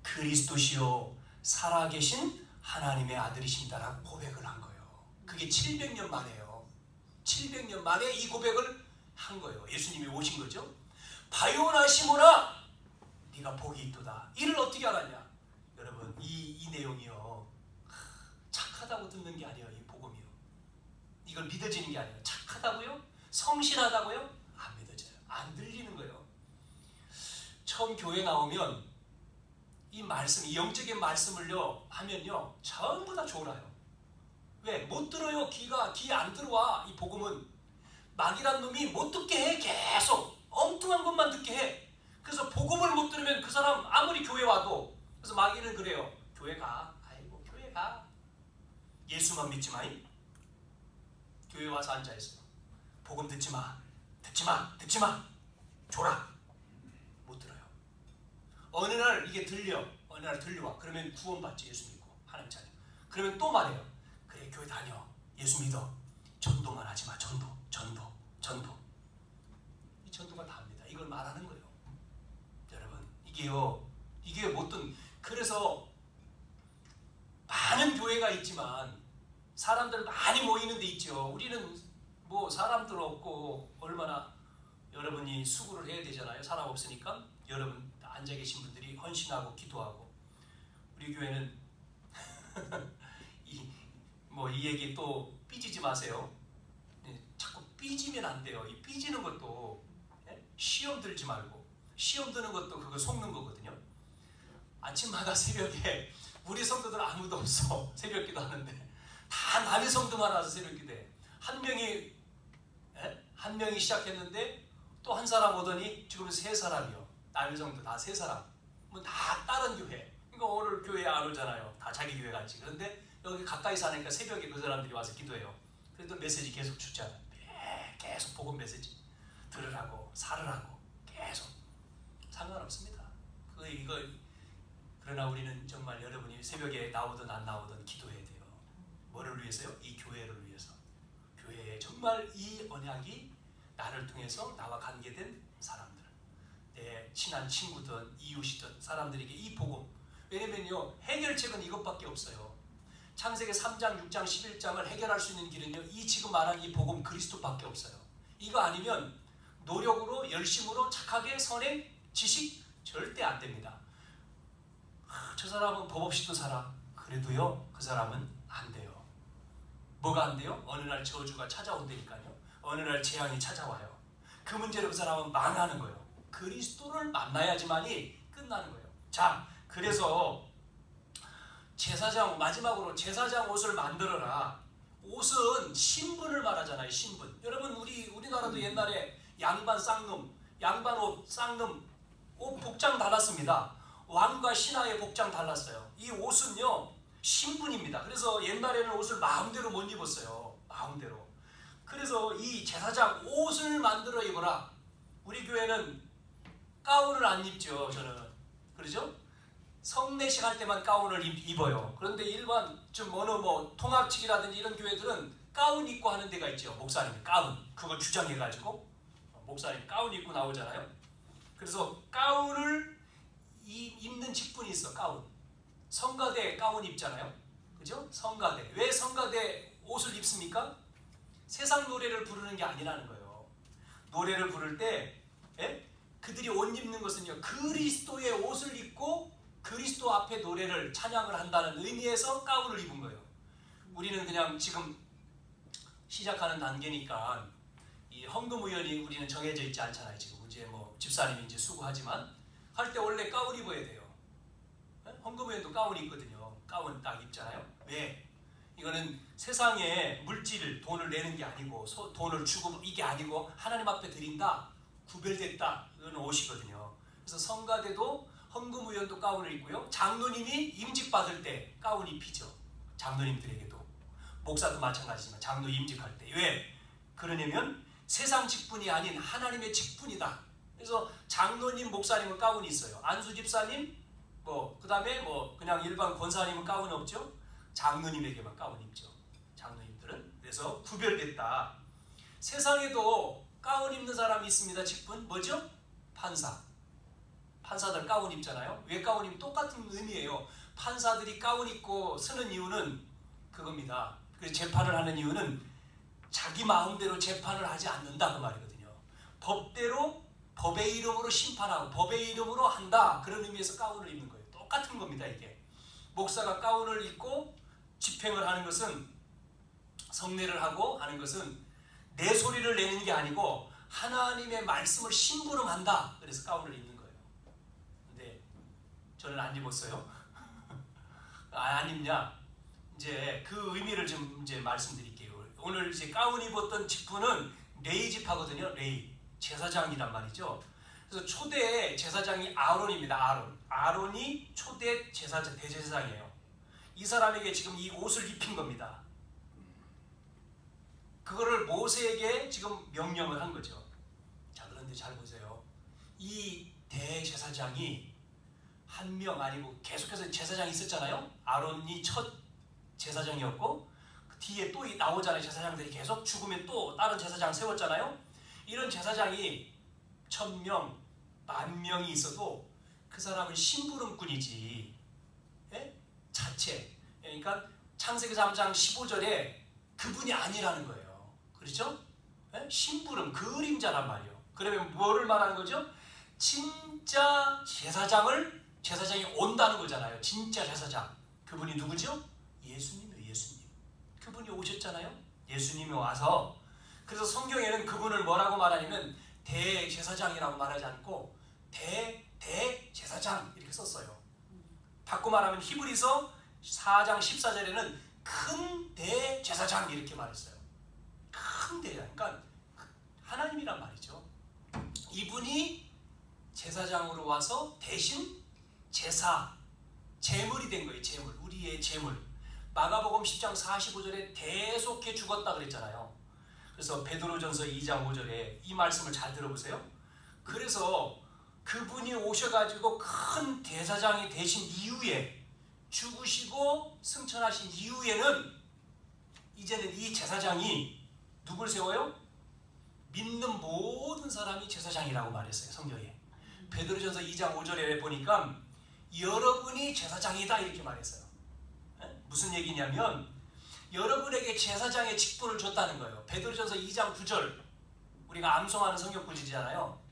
그리스도시요 살아계신 하나님의 아들이신다라고 고백을 한 거예요. 그게 700년 만에요. 700년 만에 이 고백을 한 거예요. 예수님이 오신 거죠. 바요나 시몬아 네가 복이 있도다. 이를 어떻게 알았냐? 여러분 이 내용이요 착하다고 듣는 게 아니에요. 이 복음이요. 이걸 믿어지는 게 아니에요. 착하다고요? 성실하다고요? 안 믿어져요. 안 들리는 거예요. 처음 교회 나오면 이 말씀, 이 영적인 말씀을요 하면요 전부 다 졸아요. 왜? 못 들어요. 귀 안 들어와. 이 복음은 마귀란 놈이 못 듣게 해. 계속 엉뚱한 것만 듣게 해. 그래서 복음을 못 들으면 그 사람 아무리 교회 와도, 그래서 마귀는 그래요. 교회 가. 아이고 교회 가. 예수만 믿지 마이. 교회 와서 앉아있어요. 복음 듣지 마. 졸아. 못 들어요. 어느 날 이게 들려. 어느 날 들려와. 그러면 구원받지. 예수 믿고 하나님 자녀. 그러면 또 말해요. 그래 교회 다녀. 예수 믿어. 전도만 하지 마. 전도. 이 전도가 다입니다. 이걸 말하는 거예요. 여러분 이게 뭐든. 그래서 많은 교회가 있지만 사람들 많이 모이는 데 있죠. 우리는 뭐 사람들 없고 얼마나 여러분이 수고를 해야 되잖아요. 사람 없으니까 여러분 앉아 계신 분들이 헌신하고 기도하고. 우리 교회는 이 얘기 또 삐지지 마세요. 자꾸 삐지면 안 돼요. 이 삐지는 것도 시험 들지 말고. 시험 드는 것도 그거 속는 거거든요. 아침마다 새벽에 우리 성도들 아무도 없어. 새벽 기도 하는데 다 남의 성도만 와서 새벽 기도해. 한 명이 시작했는데 또 한 사람 오더니 지금 3사람이요. 남의 성도 다 3사람. 뭐 다 다른 교회. 그러니까 오늘 교회 안 오잖아요. 다 자기 교회 갔지. 그런데 여기 가까이 사니까 새벽에 그 사람들이 와서 기도해요. 그래도 메시지 계속 주잖아요. 계속 복음 메시지 들으라고, 살으라고 계속. 상관없습니다. 그러나 우리는 정말 여러분이 새벽에 나오든 안 나오든 기도해야 돼요. 뭐를 위해서요? 이 교회를 위해서. 교회에 정말 이 언약이 나를 통해서 나와 관계된 사람들, 내 친한 친구든 이웃이든 사람들에게 이 복음. 왜냐면요 해결책은 이것밖에 없어요. 창세기 3장, 6장, 11장을 해결할 수 있는 길은요 이 지금 말한 이 복음 그리스도밖에 없어요. 이거 아니면 노력으로 열심으로 착하게 선행 지식 절대 안 됩니다. 저 사람은 법 없이도 살아. 그래도요 그 사람은 안 돼요. 뭐가 안 돼요? 어느 날 저주가 찾아온다니까요. 어느 날 재앙이 찾아와요. 그 문제로 그 사람은 망하는 거예요. 그리스도를 만나야지만이 끝나는 거예요. 자, 그래서 제사장, 마지막으로 제사장 옷을 만들어라. 옷은 신분을 말하잖아요. 신분. 여러분 우리나라도 옛날에 양반 쌍놈, 양반 옷, 쌍놈 옷 복장 달랐습니다. 왕과 신하의 복장 달랐어요. 이 옷은요 신분입니다. 그래서 옛날에는 옷을 마음대로 못 입었어요. 마음대로. 그래서 이 제사장 옷을 만들어 입어라. 우리 교회는 가운을 안 입죠. 저는. 그러죠? 성례식 할 때만 가운을 입어요. 그런데 일반 좀 어느 뭐 통합측이라든지 이런 교회들은 가운 입고 하는 데가 있죠. 목사님 가운 그걸 주장해가지고 목사님 가운 입고 나오잖아요. 그래서 가운을 입는 직분이 있어. 가운. 성가대 가운 입잖아요. 그죠? 성가대. 왜 성가대 옷을 입습니까? 세상 노래를 부르는 게 아니라는 거예요. 노래를 부를 때 그들이 옷 입는 것은요, 그리스도의 옷을 입고 그리스도 앞에 노래를 찬양을 한다는 의미에서 가운을 입은 거예요. 우리는 그냥 지금 시작하는 단계니까 이 헌금의원이 우리는 정해져 있지 않잖아요. 지금 이제 뭐 집사님이 이제 수고하지만 할 때 원래 가운 입어야 돼요. 헌금의원도 가운 입거든요. 가운 딱 입잖아요. 왜? 이거는 세상에 물질, 돈을 내는 게 아니고 돈을 주고 이게 아니고 하나님 앞에 드린다, 구별됐다, 이건 옷이거든요. 그래서 성가대도 헌금의원도 가운을 입고요. 장로님이 임직받을 때 가운 입히죠. 장로님들에게도. 목사도 마찬가지지만 장로 임직할 때. 왜? 그러냐면 세상 직분이 아닌 하나님의 직분이다. 그래서 장로님, 목사님은 가운이 있어요. 안수 집사님, 그 다음에 그냥 일반 권사님은 가운 없죠. 장로님에게만 가운 입죠. 장로님들은. 그래서 구별됐다. 세상에도 가운 입는 사람이 있습니다. 직분 뭐죠? 판사. 판사들 가운 입잖아요. 왜 가운 입는 똑같은 의미예요. 판사들이 가운 입고 서는 이유는 그겁니다. 그래서 재판을 하는 이유는 자기 마음대로 재판을 하지 않는다 그 말이거든요. 법대로 법의 이름으로 심판하고 법의 이름으로 한다. 그런 의미에서 가운을 입는 거예요. 똑같은 겁니다. 이게. 목사가 가운을 입고 집행을 하는 것은, 성례를 하고 하는 것은 내 소리를 내는 게 아니고 하나님의 말씀을 심부름한다. 그래서 가운을 입는 거예요. 근데 저는 안 입었어요. 안 입냐? 이제 그 의미를 좀 이제 말씀드릴게요. 오늘 이제 가운 입었던 직분은 레이 지파거든요. 레이 제사장이란 말이죠. 그래서 초대 제사장이 아론입니다. 아론이 초대 제사장, 대제사장이에요. 이 사람에게 지금 이 옷을 입힌 겁니다. 그거를 모세에게 지금 명령을 한 거죠. 자, 그런데 잘 보세요. 이 대제사장이 한 명 아니고 계속해서 제사장이 있었잖아요. 아론이 첫 제사장이었고 그 뒤에 또 나오잖아요. 제사장들이 계속 죽으면 또 다른 제사장 세웠잖아요. 이런 제사장이 1000명, 10,000명이 있어도 그 사람은 심부름꾼이지. 자체. 그러니까 창세기 3장 15절에 그분이 아니라는 거예요. 그렇죠? 심부름, 그림자란 말이에요. 그러면 뭐를 말하는 거죠? 진짜 제사장이 온다는 거잖아요. 진짜 제사장. 그분이 누구죠? 예수님이에요. 예수님. 그분이 오셨잖아요. 예수님이 와서. 그래서 성경에는 그분을 뭐라고 말하냐면 대제사장이라고 말하지 않고 대제사장 이렇게 썼어요. 바꿔 말하면 히브리서 4장 14절에는 큰 대제사장 이렇게 말했어요. 큰 대제사장. 그러니까 하나님이란 말이죠. 이분이 제사장으로 와서 대신 제물이 된 거예요. 제물. 우리의 제물. 마가복음 10장 45절에 대속해 죽었다 그랬잖아요. 그래서 베드로전서 2장 5절에 이 말씀을 잘 들어보세요. 그래서 그분이 오셔가지고 큰 대사장이 되신 이후에, 죽으시고 승천하신 이후에는 이제는 이 제사장이 누굴 세워요? 믿는 모든 사람이 제사장이라고 말했어요. 성경에. 베드로전서 2장 5절에 보니까 여러분이 제사장이다 이렇게 말했어요. 무슨 얘기냐면 여러분에게 제사장의 직분을 줬다는 거예요. 베드로전서 2장 9절 우리가 암송하는 성경 구절이잖아요.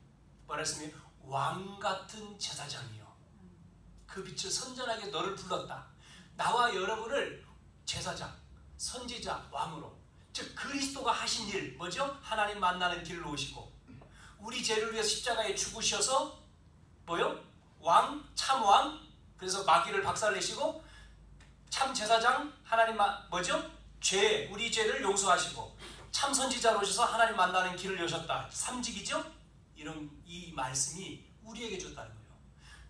뭐라 했으면 왕같은 제사장이요. 그 빛을 선전하게 너를 불렀다. 나와 여러분을 제사장, 선지자, 왕으로, 즉 그리스도가 하신 일 뭐죠? 하나님 만나는 길로 오시고 우리 죄를 위해 십자가에 죽으셔서 뭐요? 왕, 참왕. 그래서 마귀를 박살내시고 참 제사장, 하나님 뭐죠? 우리 죄를 용서하시고 참 선지자로 오셔서 하나님 만나는 길을 여셨다. 삼직이죠? 이 말씀이 우리에게 줬다는 거예요.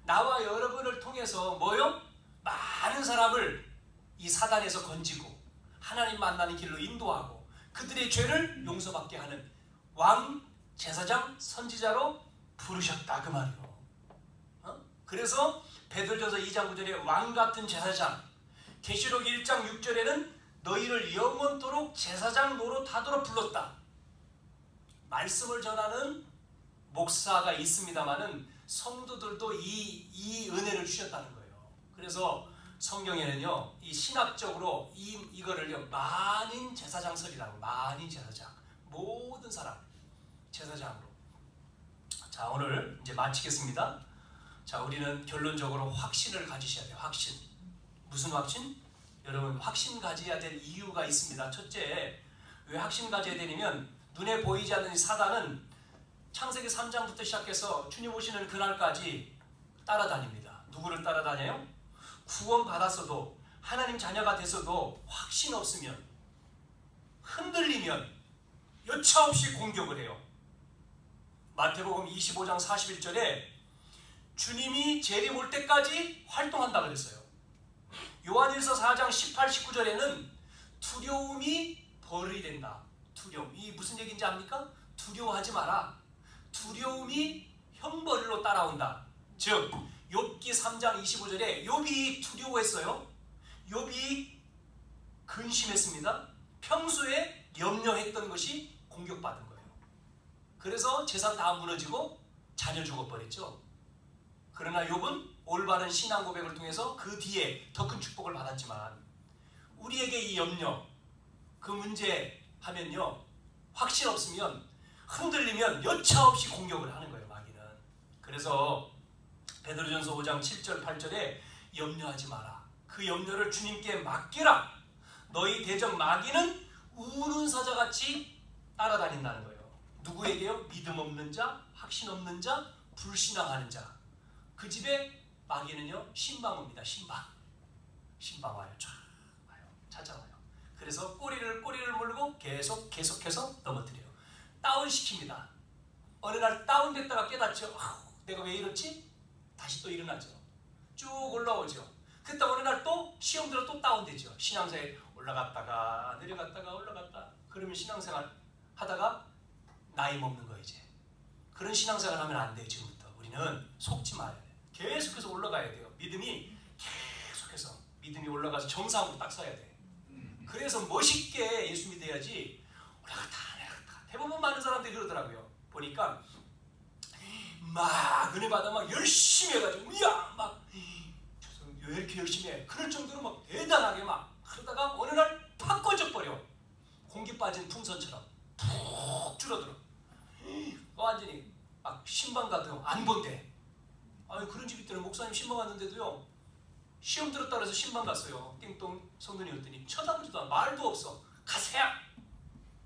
나와 여러분을 통해서 뭐요? 많은 사람을 이 사단에서 건지고 하나님 만나는 길로 인도하고 그들의 죄를 용서받게 하는 왕, 제사장, 선지자로 부르셨다 그 말이에요. 그래서 베드로전서 2장 9절에 왕같은 제사장, 계시록 1장 6절에는 너희를 영원토록 제사장 노릇하도록 불렀다. 말씀을 전하는 목사가 있습니다마는 성도들도 이 은혜를 주셨다는 거예요. 그래서 성경에는요, 이 신학적으로 이거를요, 만인 제사장설이라고, 만인 제사장, 모든 사람 제사장으로. 자, 오늘 이제 마치겠습니다. 자, 우리는 결론적으로 확신을 가지셔야 돼요. 확신. 무슨 확신? 여러분, 확신 가져야 될 이유가 있습니다. 첫째, 왜 확신 가져야 되냐면 눈에 보이지 않는 사단은 창세기 3장부터 시작해서 주님 오시는 그날까지 따라다닙니다. 누구를 따라다녀요? 구원 받았어도, 하나님 자녀가 됐어도 확신 없으면, 흔들리면 여차없이 공격을 해요. 마태복음 25장 41절에 주님이 재림 올 때까지 활동한다 그랬어요. 요한일서 4장 18, 19절에는 두려움이 벌이 된다. 두려움. 이 무슨 얘기인지 압니까? 두려워하지 마라. 두려움이 형벌로 따라온다. 즉 욥기 3장 25절에 욥이 두려워했어요. 욥이 근심했습니다. 평소에 염려했던 것이 공격받은 거예요. 그래서 재산 다 무너지고 자녀 죽어버렸죠. 그러나 욥은 올바른 신앙 고백을 통해서 그 뒤에 더 큰 축복을 받았지만, 우리에게 이 염려, 그 문제 하면요, 확신 없으면, 흔들리면 여차없이 공격을 하는 거예요, 마귀는. 그래서 베드로전서 5장 7절 8절에 염려하지 마라. 그 염려를 주님께 맡기라. 너희 대적 마귀는 우는 사자같이 따라다닌다는 거예요. 누구에게요? 믿음 없는 자, 확신 없는 자, 불신앙하는 자. 그 집에 마귀는요, 신방 옵니다. 신방 와요. 쫙 와요. 찾아와요. 그래서 꼬리를 물고 계속해서 넘어뜨려요. 다운시킵니다. 어느 날 다운됐다가 깨닫죠. 내가 왜 이렇지? 다시 또 일어나죠. 쭉 올라오죠. 그때 어느 날 또 시험 들어 또 다운되죠. 신앙생활 올라갔다가 내려갔다가 올라갔다. 그러면 신앙생활 하다가 나이 먹는 거 이제. 그런 신앙생활 하면 안 돼요. 지금부터. 우리는 속지 마야 돼요. 계속해서 올라가야 돼요. 믿음이 계속해서 믿음이 올라가서 정상으로 딱 서야 돼. 그래서 멋있게 예수 믿어야지 올라갔다 내려갔다. 대부분 많은 사람들이 그러더라고요. 보니까 막 은혜 받아 막 열심히 해가지고 왜 이렇게 열심히 해? 그럴 정도로 막 대단하게 막 그러다가 어느 날 팍 꺼져버려. 공기 빠진 풍선처럼 푹 줄어들어. 완전히 막 신방 가도 안 본대. 아니 그런 집 있더니 목사님 신방 갔는데도요, 시험 들었다 그래서 신방 갔어요. 띵동 성도님이었더니 쳐다보지도 않아. 말도 없어. 가세요.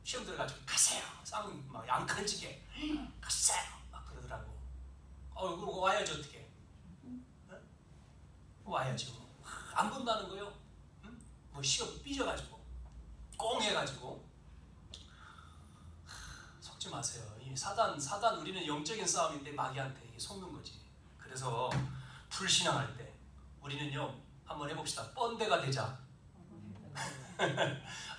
시험 들어가지고 가세요. 쌍 막 양칼지게 가세요. 막 그러더라고. 그러고 와야지 어떻게? 네? 와야죠. 안 본다는 거요. 응? 뭐 시험 삐져가지고 꽁 해가지고. 속지 마세요. 이 사단 우리는 영적인 싸움인데 마귀한테 속는 거지. 그래서 불신앙할 때 우리는요, 한번 해봅시다. 뻔대가 되자.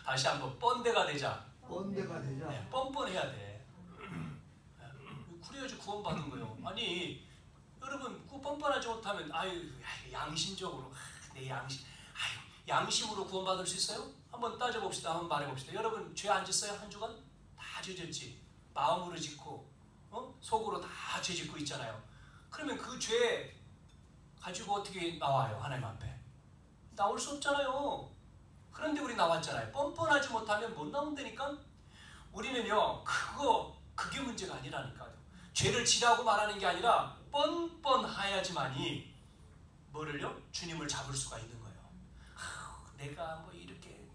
다시 한번 뻔대가 되자. 뻔대가 되자. 네, 뻔뻔해야 돼. 그래야지 구원받는 거예요. 아니 여러분 그 뻔뻔하지 못하면 양심적으로 내 양심으로 구원받을 수 있어요? 한번 따져봅시다. 한번 말해봅시다. 여러분 죄 안 짓어요? 한 주간? 다 죄졌지. 마음으로 짓고 속으로 다 죄 짓고 있잖아요. 그러면 그 죄 가지고 어떻게 나와요? 하나님 앞에 나올 수 없잖아요. 그런데 우리 나왔잖아요. 뻔뻔하지 못하면 못 나온다니까. 우리는요, 그게 문제가 아니라니까요. 죄를 지라고 말하는 게 아니라 뻔뻔해야지만이 뭐를요? 주님을 잡을 수가 있는 거예요. 내가 뭐 이렇게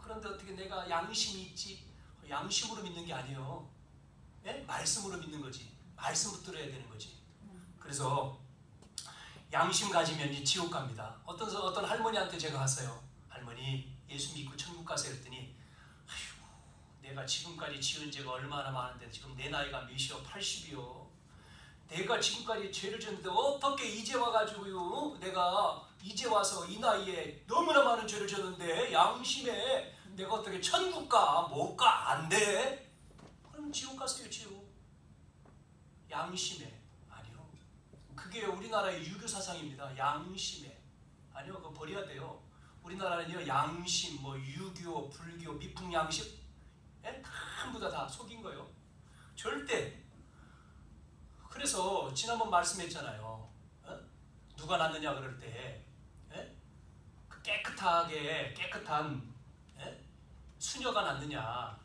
그런데 어떻게 내가 양심이 있지? 양심으로 믿는 게 아니에요. 네? 말씀으로 믿는 거지. 말씀 붙들어야 되는 거지. 그래서 양심 가지면 이 지옥 갑니다. 어떤 할머니한테 제가 갔어요. 할머니 예수 믿고 천국 가세요 했더니 내가 지금까지 지은 죄가 얼마나 많은데 지금 내 나이가 몇이요? 80이요. 내가 지금까지 죄를 지었는데 어떻게 이제 와가지고요, 내가 이제 와서 이 나이에 너무나 많은 죄를 지었는데 양심에 내가 어떻게 천국 가? 못 가? 안 돼? 그럼 지옥 가세요. 지옥. 양심에. 아니요. 그게 우리나라의 유교 사상입니다. 양심에. 아니요, 그거 버려야 돼요. 우리나라는요, 양심, 뭐 유교, 불교, 미풍양심, 전부 다 속인 거예요. 절대. 그래서 지난번 말씀했잖아요. 누가 낫느냐 그럴 때, 그 깨끗한 수녀가 낫느냐,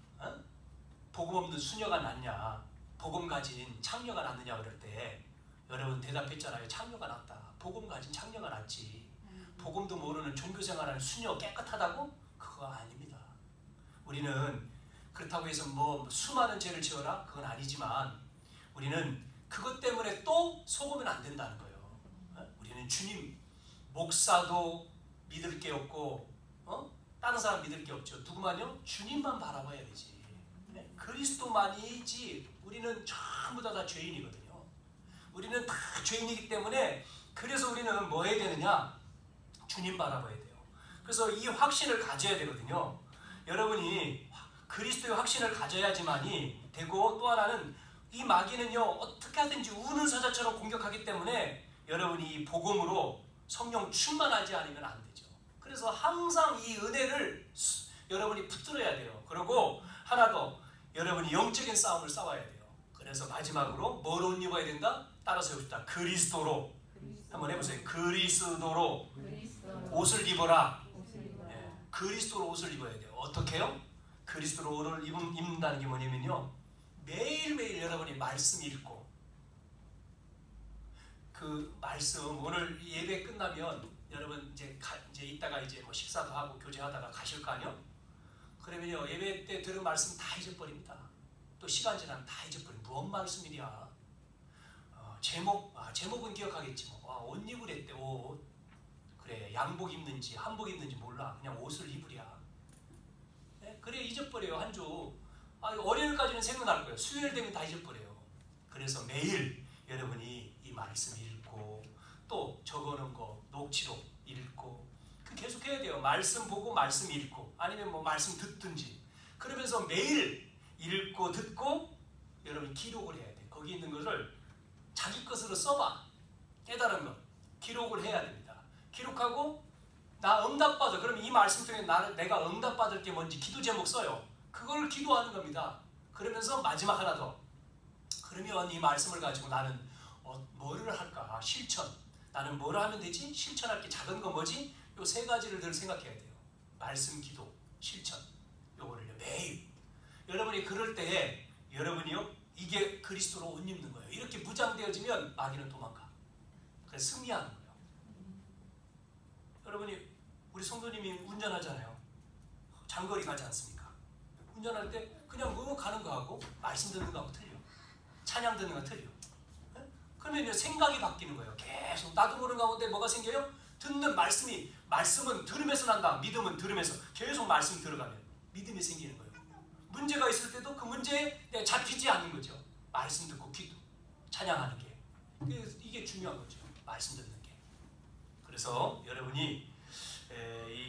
복음 없는 수녀가 낫냐, 복음 가진 창녀가 낫느냐 그럴 때 여러분 대답했잖아요. 창녀가 낫다. 복음 가진 창녀가 낫지. 복음도 모르는 종교생활하는 수녀 깨끗하다고? 그거 아닙니다. 우리는 그렇다고 해서 뭐 수많은 죄를 지어라? 그건 아니지만 우리는 그것 때문에 또 속으면 안 된다는 거예요. 우리는 주님, 목사도 믿을 게 없고 다른 사람 믿을 게 없죠. 누구만요? 주님만 바라봐야 되지. 그리스도만이지. 우리는 전부 다 죄인이거든요. 우리는 다 죄인이기 때문에 그래서 우리는 뭐 해야 되느냐? 주님 바라봐야 돼요. 그래서 이 확신을 가져야 되거든요. 여러분이 그리스도의 확신을 가져야지만이 되고, 또 하나는 이 마귀는요 어떻게 하든지 우는 사자처럼 공격하기 때문에 여러분이 이 복음으로 성령 충만하지 않으면 안 되죠. 그래서 항상 이 은혜를 여러분이 붙들어야 돼요. 그리고 하나 더, 여러분이 영적인 싸움을 싸워야 돼요. 그래서 마지막으로 뭘 옷 입어야 된다? 따라서 해봅시다. 그리스도로. 한번 해보세요. 그리스도로 옷을 입어라. 그리스도로 옷을 입어야 돼요. 어떻게 해요? 그리스도로 옷을 입는다는 게 뭐냐면요, 매일매일 여러분이 말씀 읽고, 그 말씀 오늘 예배 끝나면 여러분 이제 이따가 이제 뭐 식사도 하고 교제하다가 가실 거 아니요? 그러면요 예배 때 들은 말씀 다 잊어버립니다. 또 시간 지나면 다 잊어버려. 무슨 말씀이랴? 제목은 기억하겠지 뭐. 옷 입으랬대. 옷. 그래, 양복 입는지 한복 입는지 몰라. 그냥 옷을 입으랴. 그래, 잊어버려요. 한 주. 월요일까지는 생각날 거예요. 수요일 되면 다 잊어버려요. 그래서 매일 여러분이 이 말씀 읽고, 또 적어놓은 거 녹취록 읽고, 계속 해야 돼요. 말씀 보고 말씀 읽고, 아니면 뭐 말씀 듣든지. 그러면서 매일 읽고 듣고 여러분 기록을 해야 돼. 거기 있는 것을 자기 것으로 써봐. 깨달은 것 기록을 해야 됩니다. 기록하고, 나 응답받아. 그러면 이 말씀 통해 내가 응답받을 게 뭔지 기도 제목 써요. 그걸 기도하는 겁니다. 그러면서 마지막 하나 더. 그러면 이 말씀을 가지고 나는 뭐를 할까? 실천. 나는 뭘 하면 되지? 실천할 게 작은 거 뭐지? 요 세 가지를 늘 생각해야 돼요. 말씀, 기도, 실천. 요거를요 매일. 여러분이 그럴 때에 여러분이요 이게 그리스도로 옷 입는 거예요. 이렇게 무장되어지면 마귀는 도망가. 그래서 승리하는 거예요. 여러분이 우리 성도님이 운전하잖아요. 장거리 가지 않습니까? 운전할 때 그냥 가는 거하고 말씀 듣는 거하고 틀려. 찬양 듣는 거 틀려. 그러면 생각이 바뀌는 거예요. 계속 나도 모르는 가운데 뭐가 생겨요? 듣는 말씀은 들으면서 난다. 믿음은 들으면서. 계속 말씀 들어가면 믿음이 생기는 거예요. 문제가 있을 때도 그 문제에 잡히지 않는 거죠. 말씀 듣고 기도, 찬양하는 게. 이게 중요한 거죠. 말씀 듣는 게. 그래서 여러분이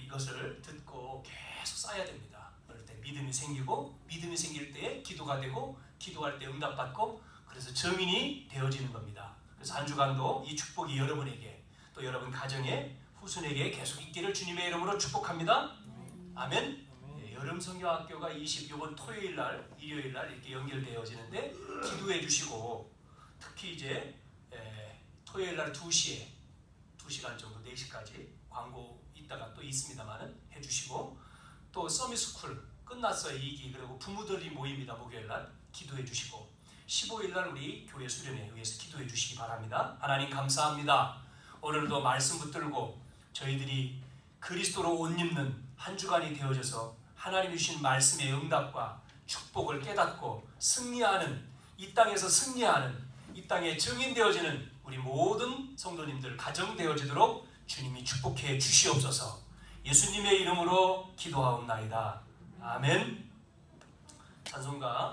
이것을 듣고 계속 쌓아야 됩니다. 그럴 때 믿음이 생기고, 믿음이 생길 때 기도가 되고, 기도할 때 응답받고, 그래서 증인이 되어지는 겁니다. 그래서 한 주간도 이 축복이 여러분에게, 또 여러분 가정에, 후손에게 계속 있기를 주님의 이름으로 축복합니다. 아멘. 여름 성경학교가 이번 토요일날, 일요일날 이렇게 연결되어지는데 기도해 주시고, 특히 이제 토요일날 2시에 2시간 정도 4시까지 광고 이따가 또 있습니다만은 해주시고, 또 서밋스쿨 끝났어요 2기. 그리고 부모들이 모입니다. 목요일날 기도해 주시고, 15일날 우리 교회 수련회에 의해서 기도해 주시기 바랍니다. 하나님 감사합니다. 오늘도 말씀 붙들고 저희들이 그리스도로 옷 입는 한 주간이 되어져서 하나님이 주신 말씀의 응답과 축복을 깨닫고 승리하는, 이 땅에서 승리하는, 이 땅에 증인되어지는 우리 모든 성도님들 가정 되어지도록 주님이 축복해 주시옵소서. 예수님의 이름으로 기도하옵나이다. 아멘. 찬송가